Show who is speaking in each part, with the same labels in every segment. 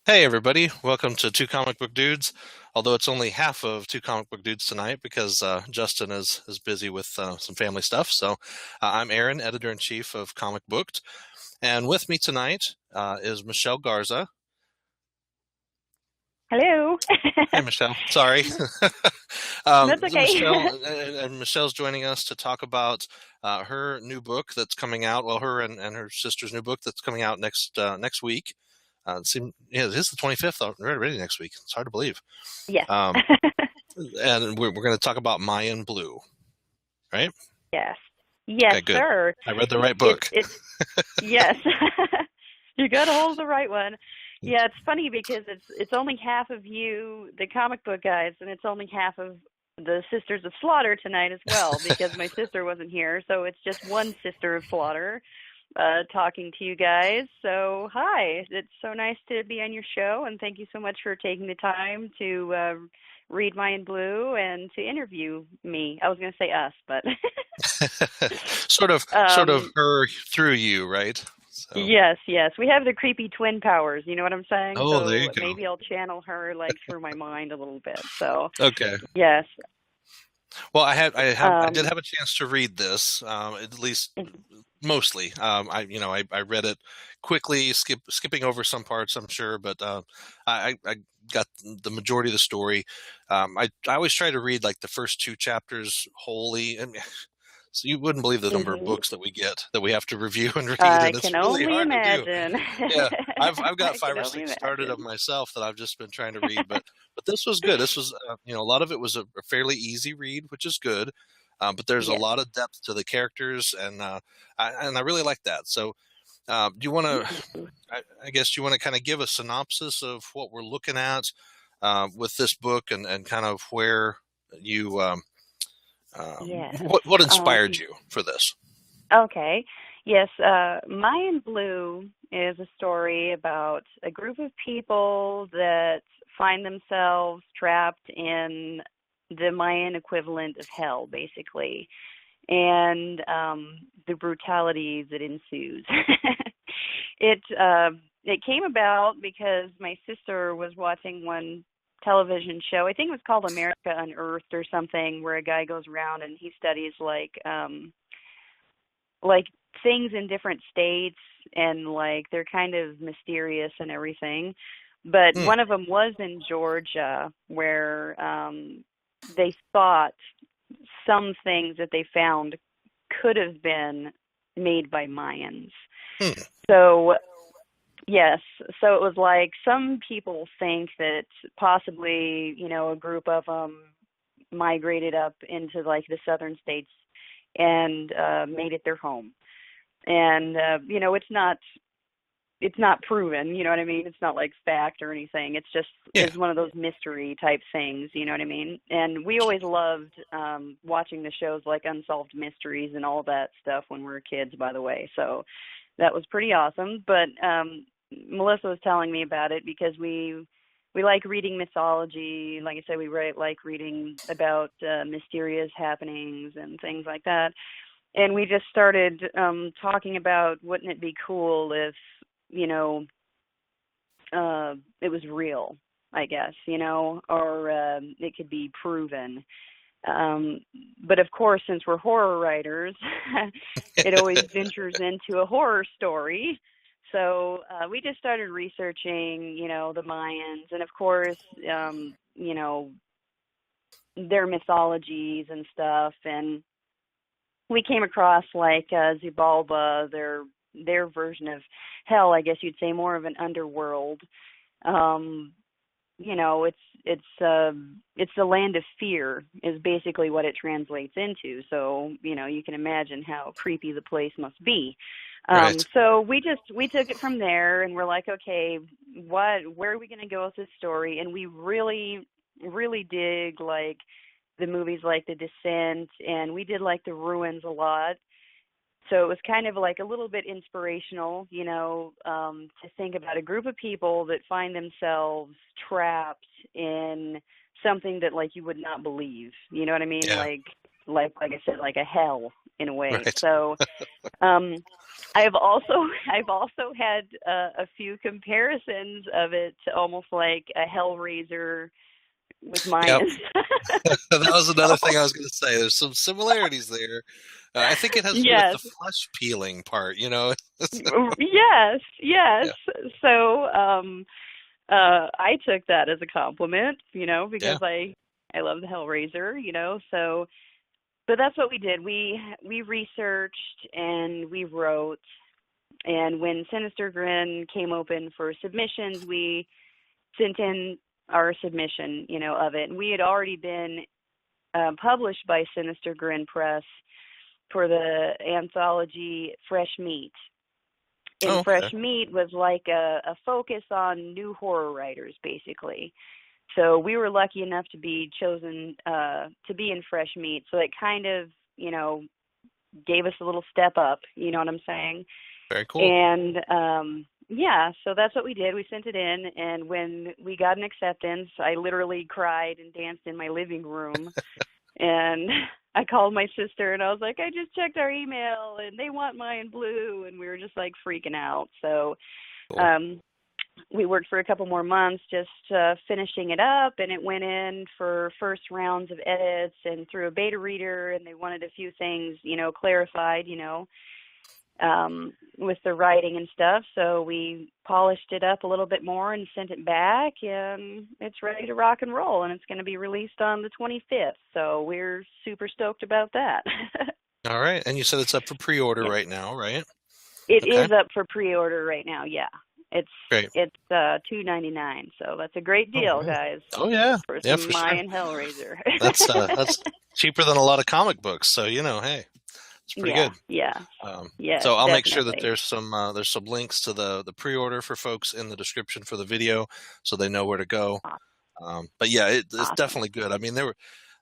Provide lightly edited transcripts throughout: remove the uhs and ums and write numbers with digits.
Speaker 1: Hey everybody, welcome to Two Comic Book Dudes. Although it's only half of Two Comic Book Dudes tonight because Justin is busy with some family stuff. So I'm Aaron, editor in chief of Comic Booked, and with me tonight is Michelle Garza.
Speaker 2: Hello.
Speaker 1: Hey Michelle, sorry.
Speaker 2: That's
Speaker 1: So
Speaker 2: okay.
Speaker 1: and Michelle's joining us to talk about her new book that's coming out. Well, her and her sister's new book that's coming out next week. Yeah, it is the 25th already next week. It's hard to believe.
Speaker 2: Yes.
Speaker 1: Um, and we're going to talk about Mayan Blue, right?
Speaker 2: Yes. Yes,
Speaker 1: Okay, good.
Speaker 2: sir.
Speaker 1: I read the right
Speaker 2: It's
Speaker 1: book.
Speaker 2: it's yes. You got a hold of the right one. Yeah, it's funny because it's only half of you, the comic book guys, and it's only half of the Sisters of Slaughter tonight as well because my sister wasn't here, so it's just one Sister of Slaughter talking to you guys. So, hi. It's so nice to be on your show, and thank you so much for taking the time to read Mayan Blue and to interview me. I was going to say us, but
Speaker 1: Sort of
Speaker 2: um,
Speaker 1: her through you, right? So,
Speaker 2: yes, yes. We have the creepy twin powers, you know what I'm saying?
Speaker 1: oh, there you
Speaker 2: So
Speaker 1: go.
Speaker 2: maybe I'll channel her like through my mind a little bit. So,
Speaker 1: Okay.
Speaker 2: yes.
Speaker 1: Well, I did
Speaker 2: Um,
Speaker 1: have a chance to read this, at least mostly. I read it quickly, skipping over some parts, I'm sure, but I got the majority of the story. I always try to read like the first two chapters wholly, and so you wouldn't believe the number of
Speaker 2: mhm.
Speaker 1: books that we get that we have to review and read,
Speaker 2: I
Speaker 1: and it's
Speaker 2: can
Speaker 1: really
Speaker 2: only
Speaker 1: hard to do.
Speaker 2: imagine.
Speaker 1: Yeah, I've got
Speaker 2: I
Speaker 1: five
Speaker 2: can
Speaker 1: or
Speaker 2: only
Speaker 1: six started of
Speaker 2: imagine.
Speaker 1: myself that I've just been trying to read, but this was good. This was a lot of it was a fairly easy read, which is good. But there's a
Speaker 2: Yes.
Speaker 1: lot of depth to the characters, and I really like that. So, do you want
Speaker 2: Thank
Speaker 1: to?
Speaker 2: you.
Speaker 1: I guess you want to kind of give a synopsis of what we're looking at with this book, and kind of where you
Speaker 2: Yes.
Speaker 1: what
Speaker 2: Um,
Speaker 1: inspired you for this.
Speaker 2: okay. Yes, Mayan Blue is a story about a group of people that find themselves trapped in the Mayan equivalent of hell, basically, and the brutality that ensues. it it came about because my sister was watching one television show. I think it was called America Unearthed or something, where a guy goes around and he studies like things in different states, and like they're kind of mysterious and everything. But
Speaker 1: Hmm.
Speaker 2: one of them was in Georgia, where they thought some things that they found could have been made by Mayans.
Speaker 1: Hmm.
Speaker 2: So, yes, so it was like some people think that possibly, a group of them migrated up into like the southern states and made it their home. And it's not proven, you know what I mean? It's not like fact or anything. It's just
Speaker 1: Yeah.
Speaker 2: is one of those mystery type things, you know what I mean? And we always loved watching the shows like Unsolved Mysteries and all that stuff when we were kids, by the way. So that was pretty awesome. But Melissa was telling me about it because we like reading mythology. Like I said, like reading about mysterious happenings and things like that. And we just started talking about wouldn't it be cool if you know it was real, I guess, or it could be proven. um but of course, since we're horror writers, it always ventures into a horror story. So we just started researching, the Mayans, and of course, their mythologies and stuff. And we came across like Xibalba, their version of hell, I guess you'd say, more of an underworld. Um, it's the land of fear is basically what it translates into. So you can imagine how creepy the place must be.
Speaker 1: Right.
Speaker 2: So we took it from there, and we're like, okay, where are we going to go with this story? And we really really dig like the movies like The Descent, and we did like The Ruins a lot. So it was kind of like a little bit inspirational, to think about a group of people that find themselves trapped in something that like you would not believe. You know what I mean?
Speaker 1: Yeah.
Speaker 2: Like I said, like a hell in a way.
Speaker 1: Right.
Speaker 2: So um I've also had a few comparisons of it to almost like a Hellraiser with
Speaker 1: Yep.
Speaker 2: Mayans.
Speaker 1: That was another
Speaker 2: So
Speaker 1: thing I was going to say. There's some similarities there. I think it has to do with the
Speaker 2: yes,
Speaker 1: flesh peeling part, you know?
Speaker 2: yes, yes.
Speaker 1: Yeah.
Speaker 2: So I took that as a compliment,
Speaker 1: Yeah.
Speaker 2: because I love the Hellraiser, so but that's what we did. We researched and we wrote, and when Sinister Grin came open for submissions, we sent in our submission, of it. And we had already been published by Sinister Grin Press for the anthology Fresh Meat.
Speaker 1: Oh,
Speaker 2: And
Speaker 1: okay.
Speaker 2: Fresh Meat was like a focus on new horror writers, basically. So we were lucky enough to be chosen to be in Fresh Meat. So it kind of, gave us a little step up, you know what I'm saying?
Speaker 1: Very cool.
Speaker 2: And yeah, so that's what we did. We sent it in, and when we got an acceptance, I literally cried and danced in my living room. And I called my sister and I was like, I just checked our email and they want Mayan Blue, and we were just like freaking out. So
Speaker 1: Cool.
Speaker 2: um we worked for a couple more months just finishing it up, and it went in for first rounds of edits and through a beta reader, and they wanted a few things, clarified, with the writing and stuff. So we polished it up a little bit more and sent it back, and it's ready to rock and roll, and it's going to be released on the 25th. So we're super stoked about that.
Speaker 1: All right. And you said it's up for pre-order
Speaker 2: Yeah.
Speaker 1: right now, right?
Speaker 2: It
Speaker 1: Okay.
Speaker 2: is up for pre-order right now. Yeah. It's
Speaker 1: Great.
Speaker 2: it's $2.99. So that's a great
Speaker 1: All
Speaker 2: deal,
Speaker 1: right.
Speaker 2: guys,
Speaker 1: Oh, yeah.
Speaker 2: for
Speaker 1: Yeah,
Speaker 2: some
Speaker 1: for sure.
Speaker 2: Mayan Hellraiser.
Speaker 1: That's cheaper than a lot of comic books. So, hey, it's pretty
Speaker 2: Yeah,
Speaker 1: good.
Speaker 2: yeah. Yes,
Speaker 1: So I'll make sure that
Speaker 2: definitely.
Speaker 1: there's some links to the pre-order for folks in the description for the video, so they know where to go.
Speaker 2: Aw-
Speaker 1: But yeah, it's
Speaker 2: Awesome.
Speaker 1: definitely good. I mean,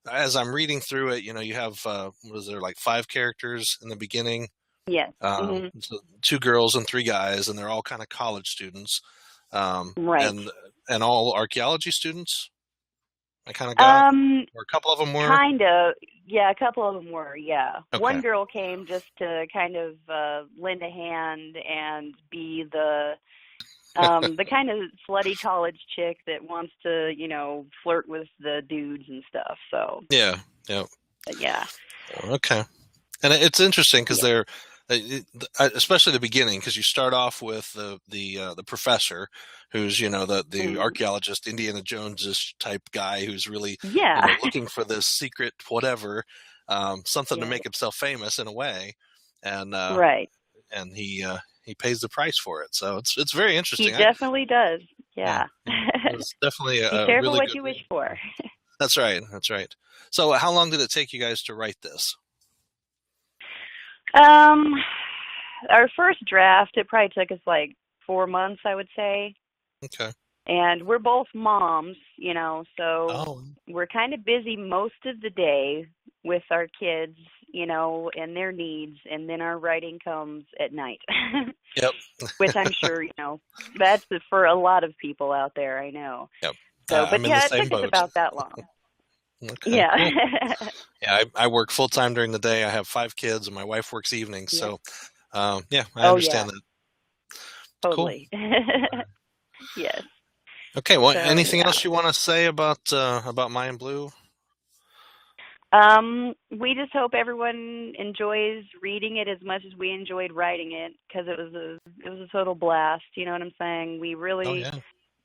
Speaker 1: as I'm reading through it, you have was there like 5 characters in the beginning?
Speaker 2: Yes. Hmm.
Speaker 1: So 2 girls and 3 guys, and they're all kind of college students,
Speaker 2: Right.
Speaker 1: and all archaeology students. I kind of got,
Speaker 2: Um,
Speaker 1: or a couple of them were.
Speaker 2: kind of. Yeah, a couple of them were. Yeah. One
Speaker 1: Okay.
Speaker 2: girl came just to kind of lend a hand and be the kind of slutty college chick that wants to, flirt with the dudes and stuff. So,
Speaker 1: Yeah. Yeah.
Speaker 2: yeah.
Speaker 1: Okay. And it's interesting because
Speaker 2: Yeah.
Speaker 1: they're, especially the beginning, because you start off with the professor, who's the
Speaker 2: Mm.
Speaker 1: archaeologist, Indiana Jones type guy, who's really
Speaker 2: Yeah.
Speaker 1: looking for this secret whatever, something to
Speaker 2: Yeah.
Speaker 1: make himself famous in a way, and
Speaker 2: Right.
Speaker 1: he pays the price for it. So it's very
Speaker 2: He
Speaker 1: interesting.
Speaker 2: definitely does.
Speaker 1: Yeah,
Speaker 2: Yeah.
Speaker 1: yeah, it's definitely
Speaker 2: Be
Speaker 1: a
Speaker 2: careful
Speaker 1: really
Speaker 2: what
Speaker 1: good
Speaker 2: you
Speaker 1: read.
Speaker 2: wish for.
Speaker 1: That's right. That's right. So how long did it take you guys to write this?
Speaker 2: Um, our first draft, it probably took us like 4 months, I would say.
Speaker 1: Okay.
Speaker 2: And we're both moms, so
Speaker 1: Oh,
Speaker 2: we're kind of busy most of the day with our kids, and their needs, and then our writing comes at night,
Speaker 1: yep.
Speaker 2: which I'm sure, that's for a lot of people out there, I know.
Speaker 1: Yep.
Speaker 2: So, but
Speaker 1: I'm in the
Speaker 2: yeah, it
Speaker 1: same
Speaker 2: took us
Speaker 1: boat.
Speaker 2: about that long.
Speaker 1: Okay,
Speaker 2: Yeah.
Speaker 1: cool. Yeah, I work full time during the day. I have 5 kids, and my wife works evenings.
Speaker 2: Yeah.
Speaker 1: So, yeah, I
Speaker 2: Oh, yeah,
Speaker 1: understand that. Cool.
Speaker 2: totally. Yes.
Speaker 1: Okay. Well,
Speaker 2: So,
Speaker 1: anything
Speaker 2: yeah.
Speaker 1: else you want to say about Mayan Blue?
Speaker 2: We just hope everyone enjoys reading it as much as we enjoyed writing it, because it was a total blast. You know what I'm saying? We
Speaker 1: Oh
Speaker 2: really
Speaker 1: yeah.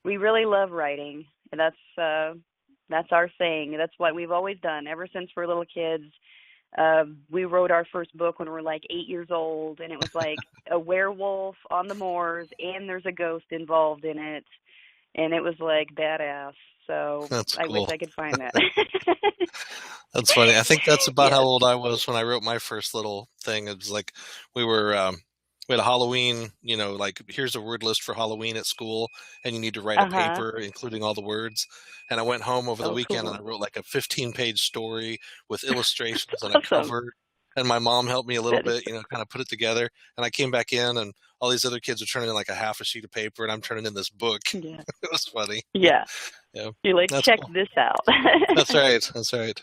Speaker 2: we really love writing. That's our thing. That's what we've always done ever since we're little kids. We wrote our first book when we were like 8 years old, and it was like a werewolf on the moors, and there's a ghost involved in it, and it was like badass. So
Speaker 1: That's
Speaker 2: I wish
Speaker 1: cool.
Speaker 2: I could find that.
Speaker 1: That's funny. I think that's about how
Speaker 2: Yes.
Speaker 1: old I was when I wrote my first little thing. It was like we were we had a Halloween, like here's a word list for Halloween at school, and you need to write a
Speaker 2: Uh-huh.
Speaker 1: paper including all the words. And I went home over the
Speaker 2: Oh,
Speaker 1: weekend and I
Speaker 2: cool.
Speaker 1: wrote like a 15-page story with illustrations and a
Speaker 2: Awesome.
Speaker 1: cover. And my mom helped me a little
Speaker 2: That is
Speaker 1: bit, kind of put it together. And I came back in, and all these other kids are turning in like a half a sheet of paper, and I'm turning in this book.
Speaker 2: yeah.
Speaker 1: It was funny.
Speaker 2: Yeah.
Speaker 1: Yeah,
Speaker 2: You're like,
Speaker 1: that's
Speaker 2: check
Speaker 1: cool.
Speaker 2: this out.
Speaker 1: That's right. That's right.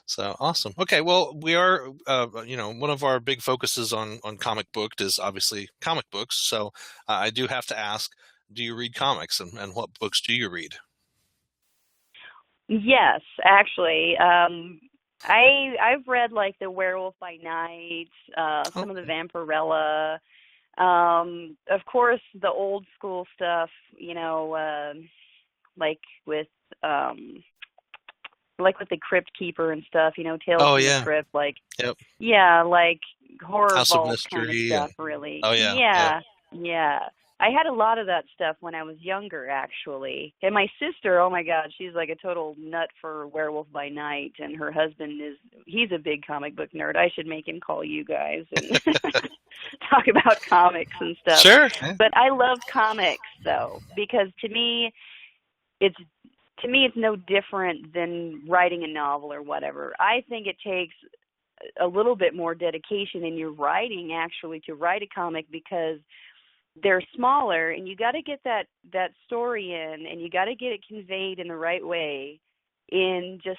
Speaker 1: So awesome. Okay, well, we are, one of our big focuses on comic book is obviously comic books. So I do have to ask, do you read comics, and what books do you read?
Speaker 2: Yes, actually. I've read like the Werewolf by Night,
Speaker 1: Oh,
Speaker 2: some of the Vampirella, of course the old school stuff, like with um like with the Crypt Keeper and stuff, Tales
Speaker 1: oh
Speaker 2: from the
Speaker 1: yeah,
Speaker 2: Crypt, like
Speaker 1: yep.
Speaker 2: yeah, like horror
Speaker 1: House of
Speaker 2: vault kind of
Speaker 1: Mystery,
Speaker 2: stuff,
Speaker 1: and
Speaker 2: really.
Speaker 1: oh yeah, yep.
Speaker 2: Yeah, yeah. I had a lot of that stuff when I was younger, actually. And my sister, oh my God, she's like a total nut for Werewolf by Night, and her husband he's a big comic book nerd. I should make him call you guys and talk about comics and stuff.
Speaker 1: Sure. Yeah.
Speaker 2: But I love comics though, because it's it's no different than writing a novel or whatever. I think it takes a little bit more dedication in your writing actually to write a comic, because they're smaller and you got to get that story in, and you got to get it conveyed in the right way in just,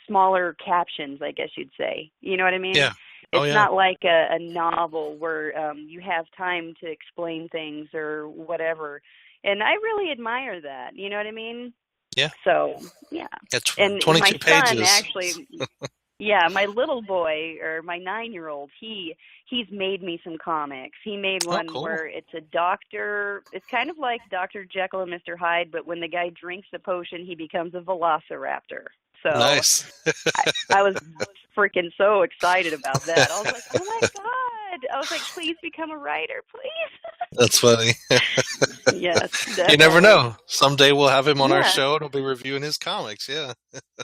Speaker 2: smaller captions, I guess you'd say. You know what I mean?
Speaker 1: Yeah. Oh
Speaker 2: It's
Speaker 1: yeah.
Speaker 2: not like a novel where you have time to explain things or whatever. And I really admire that. You know what I mean?
Speaker 1: Yeah.
Speaker 2: So, yeah.
Speaker 1: It's
Speaker 2: And my
Speaker 1: 22
Speaker 2: son
Speaker 1: pages.
Speaker 2: actually, yeah, my little boy, or my 9-year-old, he's made me some comics. He made
Speaker 1: Oh,
Speaker 2: one
Speaker 1: cool.
Speaker 2: where it's a doctor. It's kind of like Dr. Jekyll and Mr. Hyde, but when the guy drinks the potion, he becomes a velociraptor. So
Speaker 1: Nice.
Speaker 2: I was freaking so excited about that. I was like, oh my God. I was like, please become a writer, please.
Speaker 1: That's funny.
Speaker 2: Yes,
Speaker 1: You never
Speaker 2: definitely.
Speaker 1: know. Someday we'll have him on our
Speaker 2: Yeah,
Speaker 1: show and we'll be reviewing his comics. Yeah.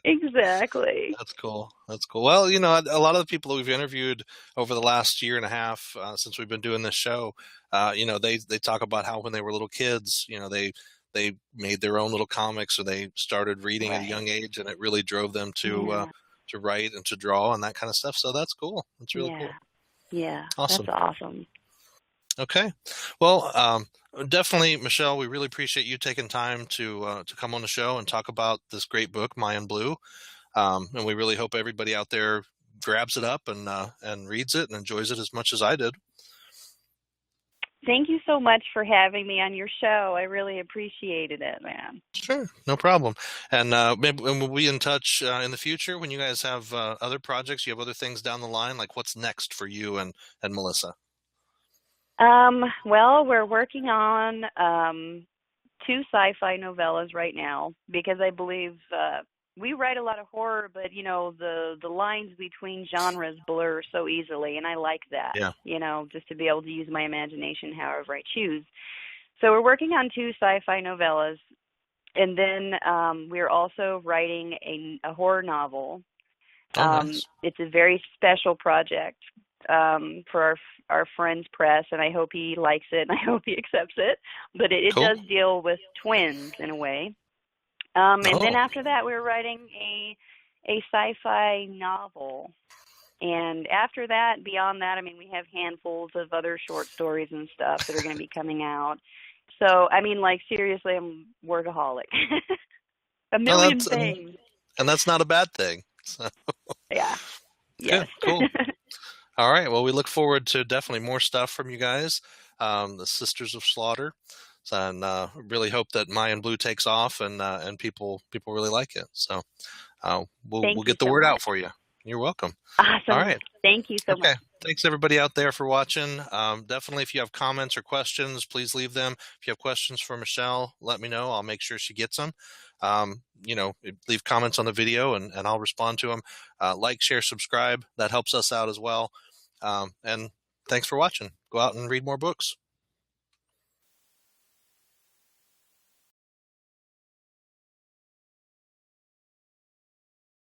Speaker 2: exactly.
Speaker 1: That's cool. That's cool. Well, a lot of the people that we've interviewed over the last year and a half since we've been doing this show, they talk about how when they were little kids, they made their own little comics, or they started reading at a
Speaker 2: Right.
Speaker 1: young age, and it really drove them
Speaker 2: Yeah,
Speaker 1: to write and to draw and that kind of stuff. So that's cool. That's really
Speaker 2: yeah,
Speaker 1: cool.
Speaker 2: yeah. That's
Speaker 1: Awesome.
Speaker 2: awesome.
Speaker 1: Okay. Well, definitely, Michelle, we really appreciate you taking time to come on the show and talk about this great book, Mayan Blue. And we really hope everybody out there grabs it up and reads it and enjoys it as much as I did.
Speaker 2: Thank you so much for having me on your show. I really appreciated it, man.
Speaker 1: Sure, no problem. And maybe we'll be in touch in the future when you guys have other projects. You have other things down the line, like what's next for you and Melissa.
Speaker 2: Well, we're working on two sci-fi novellas right now, because I believe we write a lot of horror, but the lines between genres blur so easily, and I like that.
Speaker 1: Yeah.
Speaker 2: Just to be able to use my imagination however I choose. So we're working on two sci-fi novellas, and then we're also writing a horror novel.
Speaker 1: Oh, nice.
Speaker 2: It's a very special project for our friend's press, and I hope he likes it, and I hope he accepts it. But it
Speaker 1: Cool.
Speaker 2: does deal with twins in a way. And then
Speaker 1: Oh,
Speaker 2: after that, we're writing a sci-fi novel. And after that, beyond that, I mean, we have handfuls of other short stories and stuff that are going to be coming out. So, I mean, like, seriously, I'm workaholic. A
Speaker 1: no,
Speaker 2: million things.
Speaker 1: and that's not a bad thing. So,
Speaker 2: Yeah.
Speaker 1: good,
Speaker 2: Yes.
Speaker 1: cool. All right. Well, we look forward to definitely more stuff from you guys, the Sisters of Slaughter, and really hope that Mayan Blue takes off and people really like it. So we'll
Speaker 2: Thank you
Speaker 1: get the
Speaker 2: so
Speaker 1: word out
Speaker 2: much.
Speaker 1: for you. You're welcome. All
Speaker 2: Awesome.
Speaker 1: right.
Speaker 2: Thank you so
Speaker 1: Okay.
Speaker 2: much.
Speaker 1: Thanks everybody out there for watching. Definitely, if you have comments or questions, please leave them. If you have questions for Michelle, let me know. I'll make sure she gets them. Leave comments on the video and I'll respond to them. Like, share, subscribe. That helps us out as well. And thanks for watching. Go out and read more books.